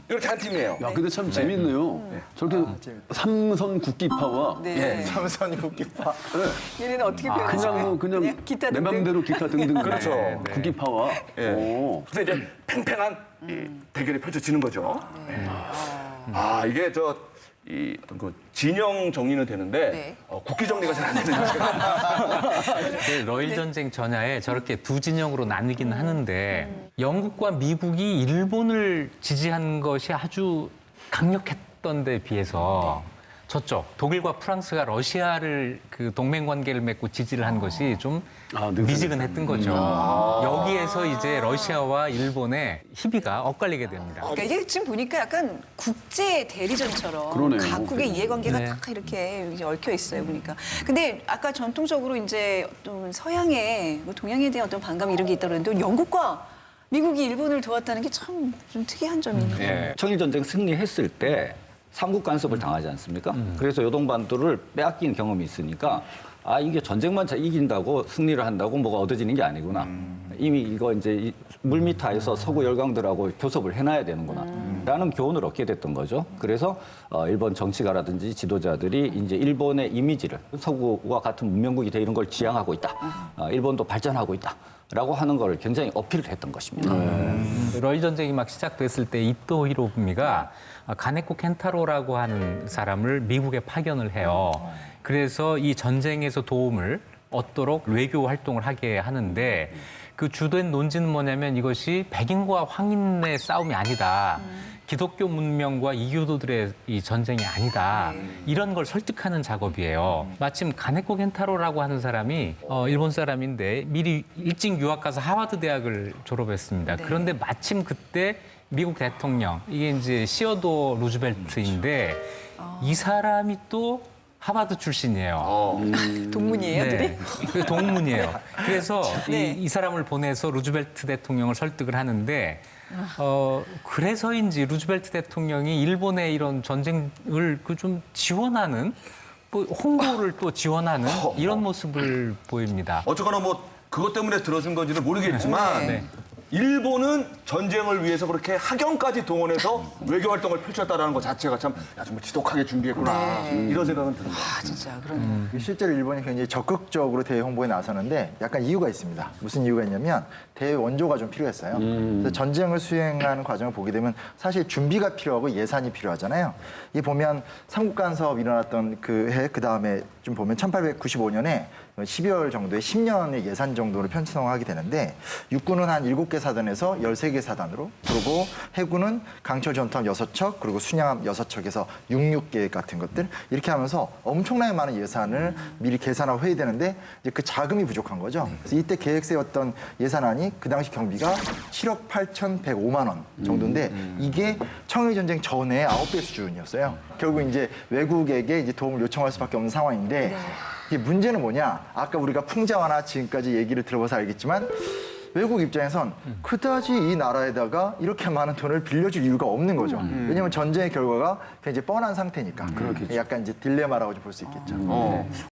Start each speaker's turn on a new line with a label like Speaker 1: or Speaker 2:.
Speaker 1: 이렇게 한 팀이에요.
Speaker 2: 야, 근데 참 재밌네요. 저렇게 삼선 국기파와
Speaker 3: 네.
Speaker 4: 삼선이 국기파.
Speaker 3: 얘네는 어떻게 표현하죠?
Speaker 2: 그냥 뭐 그냥
Speaker 3: 기타
Speaker 2: 내
Speaker 3: 등등.
Speaker 2: 맘대로 기타 등등
Speaker 1: 그렇죠.
Speaker 2: 국기파와 오.
Speaker 1: 그래서 이제 팽팽한 이 대결이 펼쳐지는 거죠. 네. 이게 이 어떤 그 진영 정리는 되는데
Speaker 3: 네.
Speaker 1: 국기 정리가 잘 안 되는 거죠.
Speaker 5: 그 러일 전쟁 전야에 저렇게 두 진영으로 나뉘긴 하는데 영국과 미국이 일본을 지지한 것이 아주 강력했던 데 비해서 저쪽 독일과 프랑스가 러시아를 그 동맹 관계를 맺고 지지를 한 것이 좀 미지근했던 거죠. 여기에서 이제 러시아와 일본의 희비가 엇갈리게 됩니다.
Speaker 3: 그러니까 이게 지금 보니까 약간 국제 대리전처럼
Speaker 2: 그러네요.
Speaker 3: 각국의 이해관계가
Speaker 5: 네.
Speaker 3: 딱 이렇게 이제 얽혀 있어요, 보니까. 근데 아까 전통적으로 이제 또 서양에 뭐 동양에 대한 어떤 반감 이런 게 있다고 그랬는데 영국과 미국이 일본을 도왔다는 게 참 좀 특이한 점이네요.
Speaker 6: 예. 청일전쟁 승리했을 때 삼국 간섭을 당하지 않습니까? 그래서 요동반도를 빼앗긴 경험이 있으니까 이게 전쟁만 이긴다고 승리를 한다고 뭐가 얻어지는 게 아니구나. 이미 이거 이제 물밑에서 서구 열강들하고 교섭을 해놔야 되는구나. 라는 교훈을 얻게 됐던 거죠. 그래서 일본 정치가라든지 지도자들이 이제 일본의 이미지를 서구와 같은 문명국이 되는 걸 지향하고 있다. 일본도 발전하고 있다. 라고 하는 걸 굉장히 어필을 했던 것입니다.
Speaker 5: 러일 전쟁이 막 시작됐을 때 이토 히로부미가 가네코 켄타로라고 하는 사람을 미국에 파견을 해요. 그래서 이 전쟁에서 도움을 얻도록 외교 활동을 하게 하는데 그 주된 논지는 뭐냐면 이것이 백인과 황인의 싸움이 아니다. 기독교 문명과 이교도들의 이 전쟁이 아니다. 이런 걸 설득하는 작업이에요. 마침 가네코 켄타로라고 하는 사람이 일본 사람인데 미리 일찍 유학 가서 하버드 대학을 졸업했습니다. 그런데 마침 그때 미국 대통령, 이게 이제 시어도 루즈벨트인데 이 사람이 또 하버드 출신이에요.
Speaker 3: 동문이에요, 둘이?
Speaker 5: 네, 그 동문이에요. 그래서
Speaker 3: 네.
Speaker 5: 이 사람을 보내서 루즈벨트 대통령을 설득을 하는데 그래서인지 루즈벨트 대통령이 일본의 이런 전쟁을 그 좀 지원하는 뭐 홍보를 또 지원하는 이런 모습을 보입니다.
Speaker 1: 어쨌거나 뭐 그것 때문에 들어준 건지는 모르겠지만
Speaker 5: 네.
Speaker 1: 일본은 전쟁을 위해서 그렇게 학연까지 동원해서 외교 활동을 펼쳤다는 것 자체가 참 정말 지독하게 준비했구나 이런 생각은 드는 거예요.
Speaker 3: 진짜 그런.
Speaker 4: 실제로 일본이 굉장히 적극적으로 대외 홍보에 나서는데 약간 이유가 있습니다. 무슨 이유가 있냐면 대외 원조가 좀 필요했어요. 그래서 전쟁을 수행하는 과정을 보게 되면 사실 준비가 필요하고 예산이 필요하잖아요. 이 보면 삼국 간섭 일어났던 그 해 그다음에 좀 보면 1895년에 12월 정도에 10년의 예산 정도를 편성하게 되는데 육군은 한 7개 사단에서 13개 사단으로 그리고 해군은 강철 전투함 6척 그리고 순양함 6척에서 66개 같은 것들 이렇게 하면서 엄청나게 많은 예산을 미리 계산하고 해야 되는데 이제 그 자금이 부족한 거죠. 그래서 이때 계획 세웠던 예산안이 그 당시 경비가 7억 8,105만 원 정도인데 이게 청일전쟁 전에 9배 수준이었어요. 결국 이제 외국에게 이제 도움을 요청할 수밖에 없는 상황인데 이게 문제는 뭐냐? 아까 우리가 풍자화나 지금까지 얘기를 들어봐서 알겠지만 외국 입장에선 그다지 이 나라에다가 이렇게 많은 돈을 빌려줄 이유가 없는 거죠. 왜냐하면 전쟁의 결과가 굉장히 뻔한 상태니까. 약간 이제 딜레마라고 볼 수 있겠죠.